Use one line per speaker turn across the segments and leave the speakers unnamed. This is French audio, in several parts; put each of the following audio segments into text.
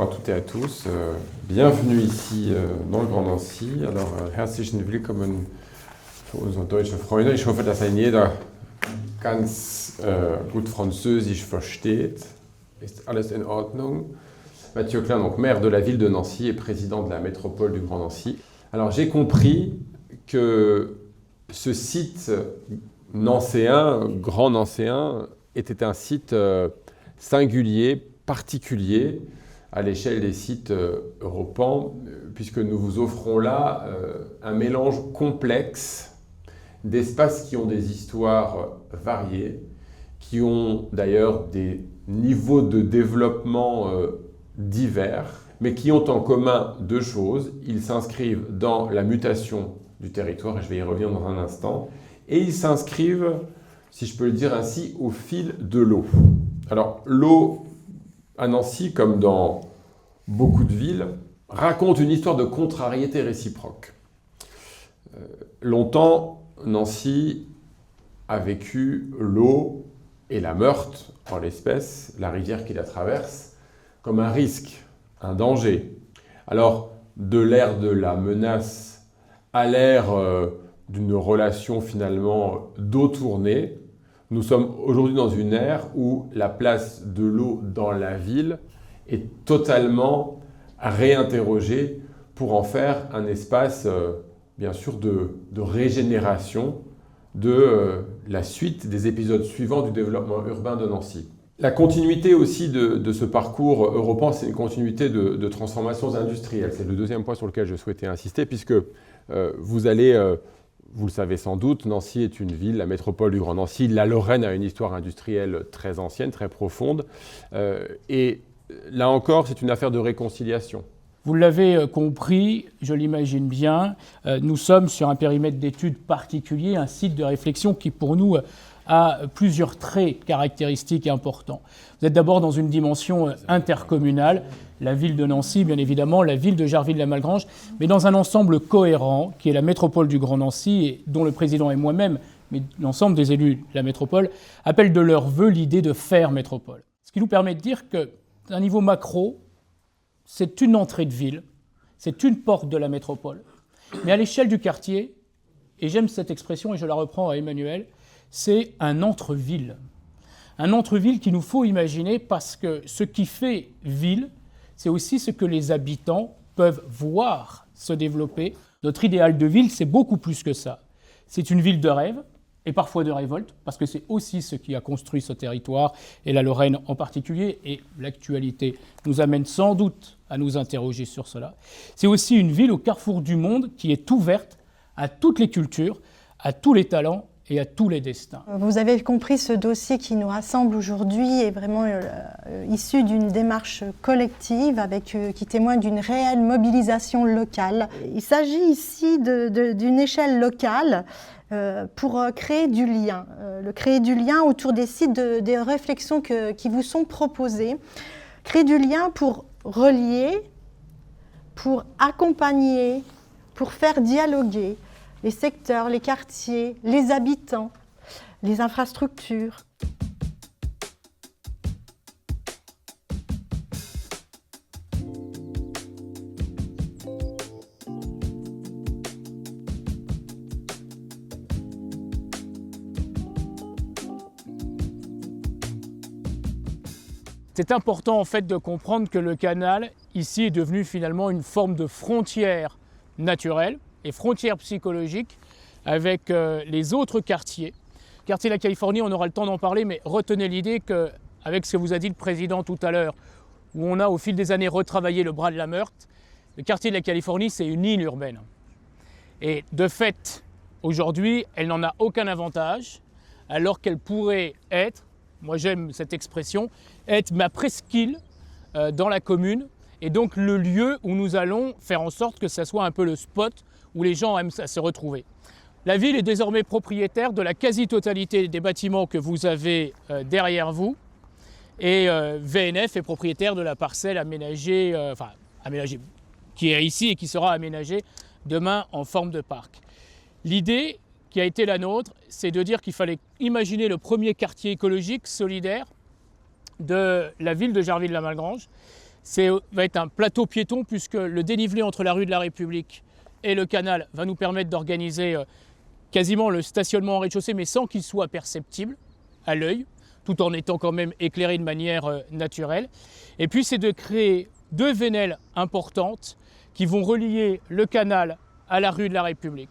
à toutes et à tous. Bienvenue ici dans le Grand Nancy. Alors, herzlichen Willkommen für unsere deutschen Freunde. Ich hoffe, dass ein jeder ganz gut Französisch versteht. Ist alles in Ordnung? Mathieu Klein, donc maire de la ville de Nancy et président de la métropole du Grand Nancy. Alors, j'ai compris que ce site nancéen, grand nancéen, était un site singulier, particulier à l'échelle des sites européens, puisque nous vous offrons là un mélange complexe d'espaces qui ont des histoires variées, qui ont d'ailleurs des niveaux de développement divers, mais qui ont en commun deux choses. Ils s'inscrivent dans la mutation du territoire, et je vais y revenir dans un instant, et ils s'inscrivent, si je peux le dire ainsi, au fil de l'eau. Alors, l'eau, à Nancy, comme dans beaucoup de villes, raconte une histoire de contrariété réciproque. Longtemps, Nancy a vécu l'eau et la Meurthe, en l'espèce, la rivière qui la traverse, comme un risque, un danger. Alors, de l'ère de la menace à l'ère d'une relation finalement d'eau tournée, nous sommes aujourd'hui dans une ère où la place de l'eau dans la ville est totalement réinterrogée pour en faire un espace, bien sûr, de régénération de la suite des épisodes suivants du développement urbain de Nancy. La continuité aussi de ce parcours européen, c'est une continuité de transformations industrielles. C'est le deuxième point sur lequel je souhaitais insister, puisque vous allez... Vous le savez sans doute, Nancy est une ville, la métropole du Grand Nancy. La Lorraine a une histoire industrielle très ancienne, très profonde. Et là encore, c'est une affaire de réconciliation.
Vous l'avez compris, je l'imagine bien, nous sommes sur un périmètre d'études particulier, un site de réflexion qui pour nous a plusieurs traits caractéristiques et importants. Vous êtes d'abord dans une dimension intercommunale, la ville de Nancy, bien évidemment, la ville de Jarville-la-Malgrange, mais dans un ensemble cohérent qui est la métropole du Grand Nancy et dont le président et moi-même, mais l'ensemble des élus de la métropole, appellent de leur vœu l'idée de faire métropole. Ce qui nous permet de dire qu'à un niveau macro, c'est une entrée de ville, c'est une porte de la métropole. Mais à l'échelle du quartier, et j'aime cette expression et je la reprends à Emmanuel, c'est un entre-ville. Un entre-ville qu'il nous faut imaginer parce que ce qui fait ville, c'est aussi ce que les habitants peuvent voir se développer. Notre idéal de ville, c'est beaucoup plus que ça. C'est une ville de rêve et parfois de révolte, parce que c'est aussi ce qui a construit ce territoire, et la Lorraine en particulier, et l'actualité nous amène sans doute à nous interroger sur cela. C'est aussi une ville au carrefour du monde qui est ouverte à toutes les cultures, à tous les talents, et à tous les destins.
Vous avez compris, ce dossier qui nous rassemble aujourd'hui est vraiment issu d'une démarche collective qui témoigne d'une réelle mobilisation locale. Il s'agit ici d'une échelle locale pour créer du lien, créer du lien autour des sites, des réflexions qui vous sont proposées. Créer du lien pour relier, pour accompagner, pour faire dialoguer les secteurs, les quartiers, les habitants, les infrastructures.
C'est important en fait de comprendre que le canal ici est devenu finalement une forme de frontière naturelle et frontières psychologiques avec les autres quartiers. Quartier de la Californie, on aura le temps d'en parler, mais retenez l'idée qu'avec ce que vous a dit le président tout à l'heure, où on a au fil des années retravaillé le bras de la Meurthe, le quartier de la Californie, c'est une île urbaine. Et de fait, aujourd'hui, elle n'en a aucun avantage, alors qu'elle pourrait être, moi j'aime cette expression, être ma presqu'île dans la commune, et donc le lieu où nous allons faire en sorte que ça soit un peu le spot où les gens aiment se retrouver. La ville est désormais propriétaire de la quasi-totalité des bâtiments que vous avez derrière vous, et VNF est propriétaire de la parcelle aménagée, qui est ici et qui sera aménagée demain en forme de parc. L'idée qui a été la nôtre, c'est de dire qu'il fallait imaginer le premier quartier écologique solidaire de la ville de Jarville-la-Malgrange, va être un plateau piéton puisque le dénivelé entre la rue de la République et le canal va nous permettre d'organiser quasiment le stationnement en rez-de-chaussée, mais sans qu'il soit perceptible à l'œil, tout en étant quand même éclairé de manière naturelle. Et puis c'est de créer 2 vénelles importantes qui vont relier le canal à la rue de la République.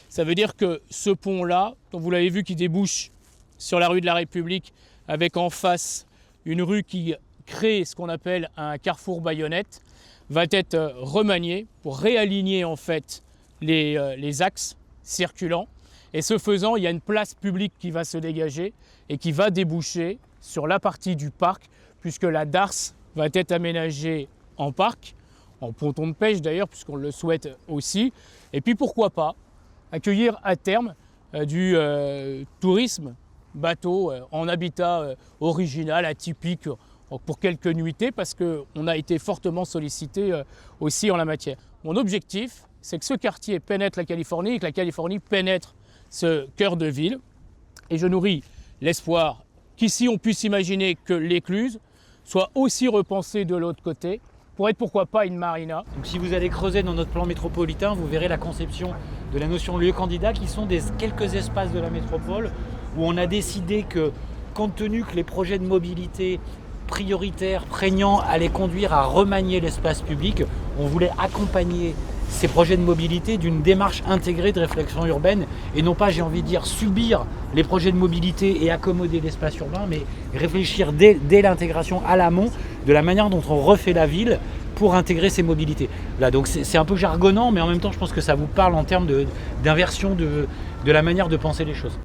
Ça veut dire que ce pont-là, dont vous l'avez vu qui débouche sur la rue de la République, avec en face une rue qui crée ce qu'on appelle un carrefour baïonnette, va être remanié pour réaligner en fait les axes circulants. Et ce faisant, il y a une place publique qui va se dégager et qui va déboucher sur la partie du parc, puisque la darse va être aménagée en parc, en ponton de pêche d'ailleurs, puisqu'on le souhaite aussi. Et puis pourquoi pas accueillir à terme du tourisme bateau en habitat original, atypique, pour quelques nuitées, parce qu'on a été fortement sollicité aussi en la matière. Mon objectif, c'est que ce quartier pénètre la Californie et que la Californie pénètre ce cœur de ville. Et je nourris l'espoir qu'ici on puisse imaginer que l'écluse soit aussi repensée de l'autre côté, pour être pourquoi pas une marina.
Donc si vous allez creuser dans notre plan métropolitain, vous verrez la conception de la notion de lieu candidat qui sont quelques espaces de la métropole où on a décidé que, compte tenu que les projets de mobilité prioritaires, prégnants, allaient conduire à remanier l'espace public, on voulait accompagner ces projets de mobilité d'une démarche intégrée de réflexion urbaine et non pas, j'ai envie de dire, subir les projets de mobilité et accommoder l'espace urbain, mais réfléchir dès l'intégration à l'amont de la manière dont on refait la ville pour intégrer ces mobilités. Là, donc c'est un peu jargonnant, mais en même temps, je pense que ça vous parle en termes d'inversion de la manière de penser les choses.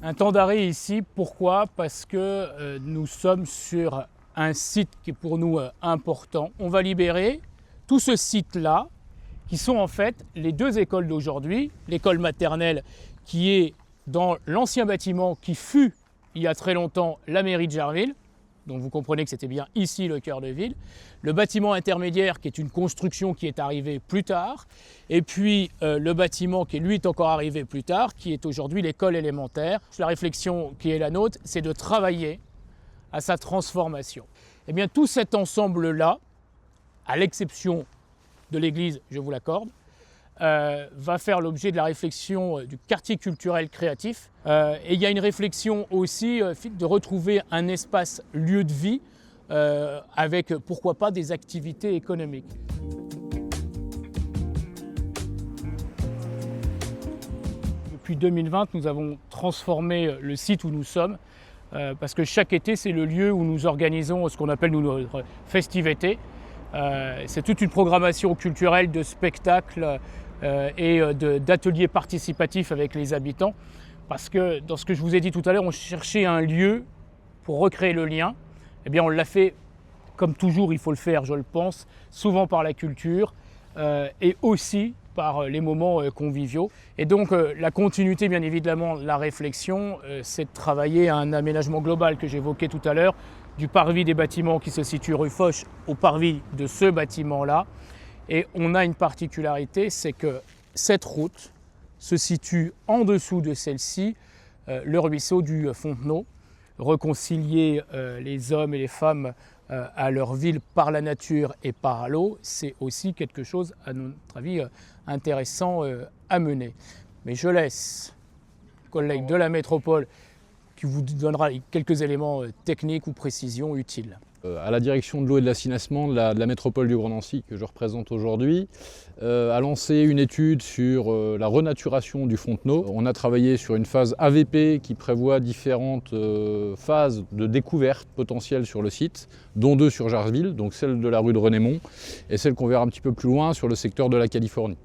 Un temps d'arrêt ici, pourquoi? Parce que nous sommes sur un site qui est pour nous important. On va libérer tout ce site-là, qui sont en fait les 2 écoles d'aujourd'hui. L'école maternelle qui est dans l'ancien bâtiment qui fut, il y a très longtemps, la mairie de Jarville. Donc vous comprenez que c'était bien ici le cœur de ville. Le bâtiment intermédiaire qui est une construction qui est arrivée plus tard. Et puis le bâtiment qui lui est encore arrivé plus tard, qui est aujourd'hui l'école élémentaire. La réflexion qui est la nôtre, c'est de travailler à sa transformation. Et bien tout cet ensemble-là, à l'exception de l'église, je vous l'accorde, va faire l'objet de la réflexion du quartier culturel créatif. Et il y a une réflexion aussi de retrouver un espace lieu de vie avec, pourquoi pas, des activités économiques. Depuis 2020, nous avons transformé le site où nous sommes parce que chaque été, c'est le lieu où nous organisons ce qu'on appelle notre festivété. C'est toute une programmation culturelle de spectacles et d'ateliers participatifs avec les habitants. Parce que dans ce que je vous ai dit tout à l'heure, on cherchait un lieu pour recréer le lien. Eh bien, on l'a fait, comme toujours, il faut le faire, je le pense, souvent par la culture et aussi par les moments conviviaux. Et donc, la continuité, bien évidemment, de la réflexion, c'est de travailler à un aménagement global que j'évoquais tout à l'heure, du parvis des bâtiments qui se situe rue Foch au parvis de ce bâtiment-là. Et on a une particularité, c'est que cette route se situe en dessous de celle-ci, le ruisseau du Fontenot. Réconcilier les hommes et les femmes à leur ville par la nature et par l'eau, c'est aussi quelque chose, à notre avis, intéressant à mener. Mais je laisse le collègue de la métropole qui vous donnera quelques éléments techniques ou précisions utiles.
À la direction de l'eau et de l'assainissement de la métropole du Grand Nancy, que je représente aujourd'hui, a lancé une étude sur la renaturation du Fontenot. On a travaillé sur une phase AVP qui prévoit différentes phases de découverte potentielle sur le site, dont 2 sur Jarville, donc celle de la rue de Renémont et celle qu'on verra un petit peu plus loin sur le secteur de la Californie.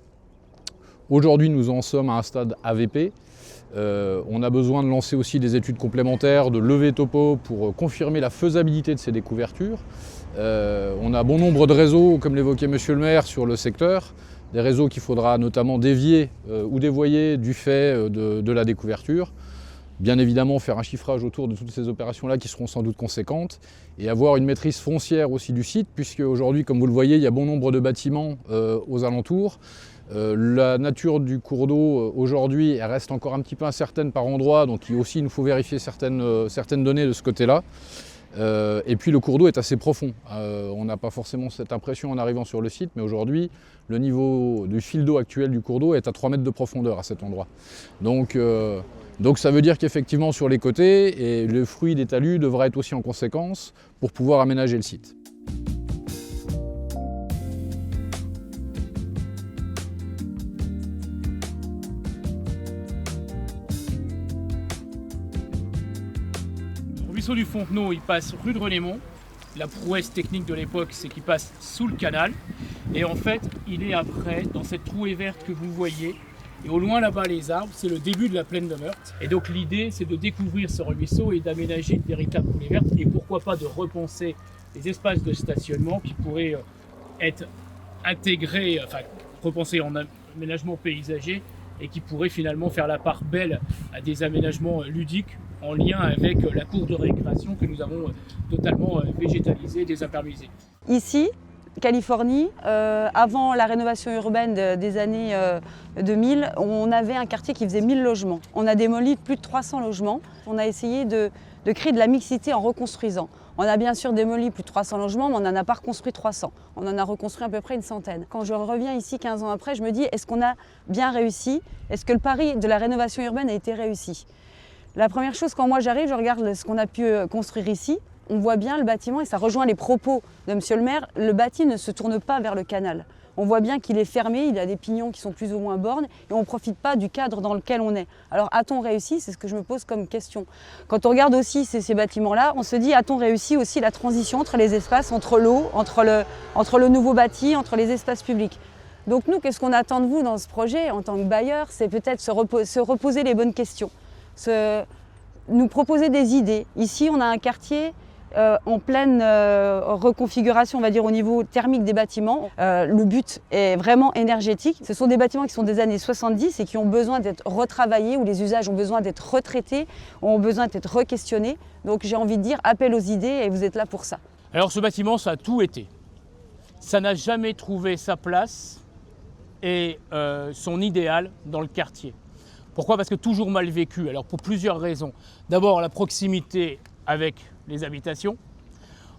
Aujourd'hui, nous en sommes à un stade AVP. On a besoin de lancer aussi des études complémentaires, de lever topo pour confirmer la faisabilité de ces découvertures. On a bon nombre de réseaux, comme l'évoquait Monsieur le maire, sur le secteur, des réseaux qu'il faudra notamment dévier ou dévoyer du fait de la découverture. bien évidemment faire un chiffrage autour de toutes ces opérations-là qui seront sans doute conséquentes et avoir une maîtrise foncière aussi du site, puisque aujourd'hui, comme vous le voyez, il y a bon nombre de bâtiments aux alentours. La nature du cours d'eau aujourd'hui, elle reste encore un petit peu incertaine par endroits, donc il aussi nous faut vérifier certaines données de ce côté-là. Et puis le cours d'eau est assez profond. On n'a pas forcément cette impression en arrivant sur le site, mais aujourd'hui, le niveau du fil d'eau actuel du cours d'eau est à 3 mètres de profondeur à cet endroit. Donc ça veut dire qu'effectivement sur les côtés, et le fruit des talus devra être aussi en conséquence pour pouvoir aménager le site.
Le ruisseau du Fontenot, il passe rue de Renémont. La prouesse technique de l'époque, c'est qu'il passe sous le canal. Et en fait, il est après, dans cette trouée verte que vous voyez. Et au loin là-bas, les arbres, c'est le début de la plaine de Meurthe. Et donc l'idée, c'est de découvrir ce ruisseau et d'aménager une véritable trouée verte. Et pourquoi pas de repenser les espaces de stationnement qui pourraient être intégrés, enfin repensés en aménagement paysager et qui pourraient finalement faire la part belle à des aménagements ludiques en lien avec la cour de récréation que nous avons totalement végétalisée, désimperméabilisée.
Ici, Californie, avant la rénovation urbaine des années 2000, on avait un quartier qui faisait 1000 logements. On a démoli plus de 300 logements. On a essayé de créer de la mixité en reconstruisant. On a bien sûr démoli plus de 300 logements, mais on n'en a pas reconstruit 300. On en a reconstruit à peu près une centaine. Quand je reviens ici 15 ans après, je me dis, est-ce qu'on a bien réussi? Est-ce que le pari de la rénovation urbaine a été réussi? La première chose, quand moi j'arrive, je regarde ce qu'on a pu construire ici. On voit bien le bâtiment, et ça rejoint les propos de Monsieur le maire, le bâti ne se tourne pas vers le canal. On voit bien qu'il est fermé, il a des pignons qui sont plus ou moins bornes, et on ne profite pas du cadre dans lequel on est. Alors a-t-on réussi? C'est ce que je me pose comme question. Quand on regarde aussi ces bâtiments-là, on se dit, a-t-on réussi aussi la transition entre les espaces, entre l'eau, entre le nouveau bâti, entre les espaces publics? Donc nous, qu'est-ce qu'on attend de vous dans ce projet en tant que bailleur? C'est peut-être se reposer les bonnes questions, nous proposer des idées. Ici, on a un quartier en pleine reconfiguration, on va dire, au niveau thermique des bâtiments. Le but est vraiment énergétique. Ce sont des bâtiments qui sont des années 70 et qui ont besoin d'être retravaillés, où les usages ont besoin d'être retraités, ont besoin d'être re-questionnés. Donc j'ai envie de dire appel aux idées, et vous êtes là pour ça.
Alors ce bâtiment, ça a tout été. Ça n'a jamais trouvé sa place et son idéal dans le quartier. Pourquoi? Parce que toujours mal vécu. Alors pour plusieurs raisons. D'abord la proximité avec les habitations.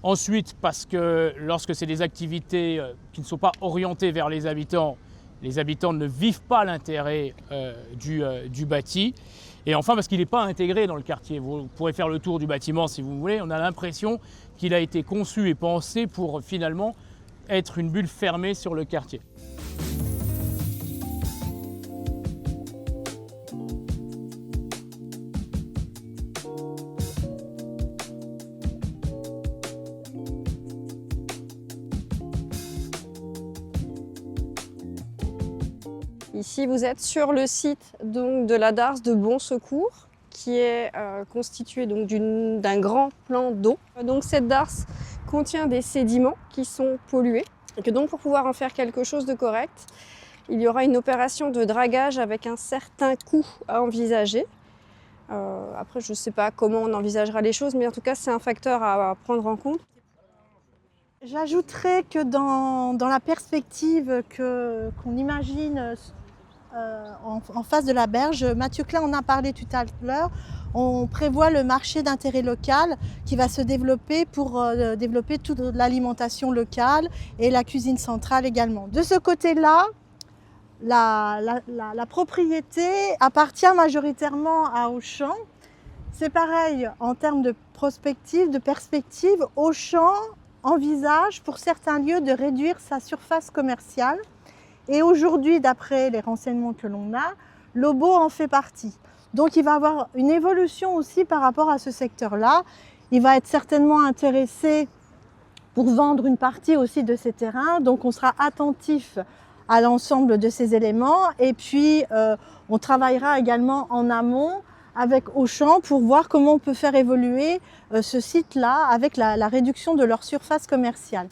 Ensuite parce que lorsque c'est des activités qui ne sont pas orientées vers les habitants ne vivent pas l'intérêt du bâti. Et enfin parce qu'il n'est pas intégré dans le quartier. Vous pourrez faire le tour du bâtiment si vous voulez. On a l'impression qu'il a été conçu et pensé pour finalement être une bulle fermée sur le quartier.
Ici, vous êtes sur le site donc, de la darse de Bon Secours, qui est constitué d'un grand plan d'eau. Donc cette darse contient des sédiments qui sont pollués. Et que donc pour pouvoir en faire quelque chose de correct, il y aura une opération de dragage avec un certain coût à envisager. Après, je ne sais pas comment on envisagera les choses, mais en tout cas, c'est un facteur à prendre en compte.
J'ajouterais que dans la perspective qu'on imagine en face de la berge, Mathieu Klein en a parlé tout à l'heure, on prévoit le marché d'intérêt local qui va se développer pour développer toute l'alimentation locale et la cuisine centrale également. De ce côté-là, la propriété appartient majoritairement à Auchan. C'est pareil en termes de prospective, de perspective. Auchan envisage pour certains lieux de réduire sa surface commerciale. Et aujourd'hui, d'après les renseignements que l'on a, Lobo en fait partie. Donc il va y avoir une évolution aussi par rapport à ce secteur-là. Il va être certainement intéressé pour vendre une partie aussi de ses terrains. Donc on sera attentif à l'ensemble de ces éléments. Et puis on travaillera également en amont avec Auchan pour voir comment on peut faire évoluer ce site-là avec la réduction de leur surface commerciale.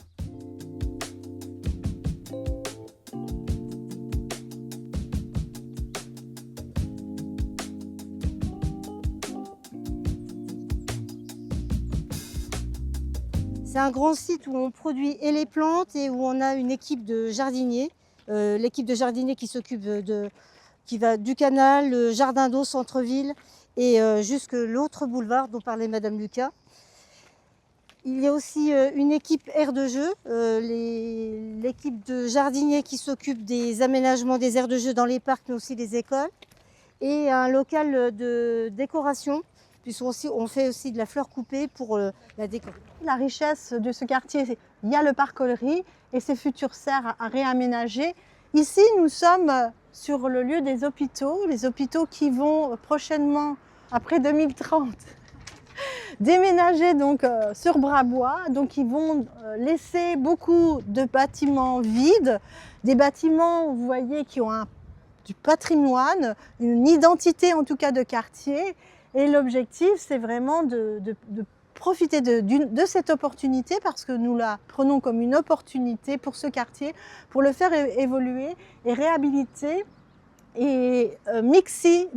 C'est un grand site où on produit et les plantes et où on a une équipe de jardiniers. L'équipe de jardiniers qui s'occupe qui va du canal, le jardin d'eau, centre-ville et jusque l'autre boulevard dont parlait Madame Lucas. Il y a aussi une équipe aire de jeu, l'équipe de jardiniers qui s'occupe des aménagements des aires de jeu dans les parcs mais aussi les écoles. Et un local de décoration, puisqu'on fait aussi de la fleur coupée pour la déco.
La richesse de ce quartier, il y a le parc Ollery et ses futures serres à réaménager. Ici, nous sommes sur le lieu des hôpitaux, les hôpitaux qui vont prochainement, après 2030, déménager donc sur Brabois. Donc ils vont laisser beaucoup de bâtiments vides, des bâtiments, vous voyez, qui ont du patrimoine, une identité en tout cas de quartier. Et l'objectif, c'est vraiment de profiter de cette opportunité parce que nous la prenons comme une opportunité pour ce quartier, pour le faire évoluer et réhabiliter et mixer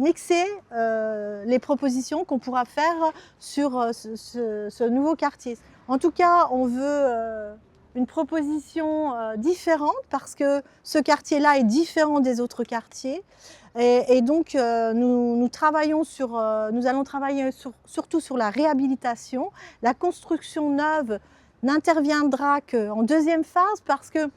les propositions qu'on pourra faire sur ce nouveau quartier. En tout cas, on veut une proposition différente parce que ce quartier-là est différent des autres quartiers. Et donc, nous allons travailler surtout sur la réhabilitation. La construction neuve n'interviendra qu'en deuxième phase parce que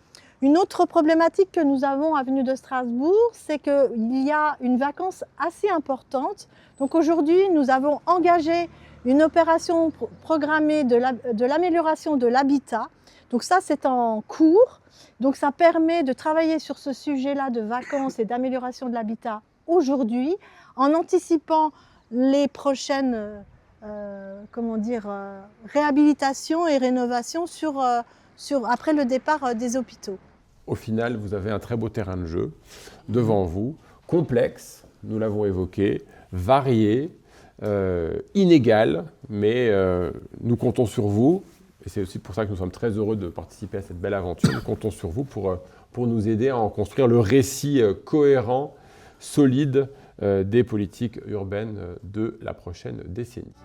une autre problématique que nous avons avenue de Strasbourg, c'est qu'il y a une vacance assez importante. Donc aujourd'hui, nous avons engagé une opération programmée de l'amélioration de l'habitat. Donc ça, c'est en cours. Donc ça permet de travailler sur ce sujet-là de vacances et d'amélioration de l'habitat aujourd'hui, en anticipant les prochaines réhabilitations et rénovations après le départ des hôpitaux.
Au final, vous avez un très beau terrain de jeu devant vous, complexe, nous l'avons évoqué, varié, inégal, mais nous comptons sur vous. Et c'est aussi pour ça que nous sommes très heureux de participer à cette belle aventure. nous comptons sur vous pour nous aider à en construire le récit cohérent, solide des politiques urbaines de la prochaine décennie.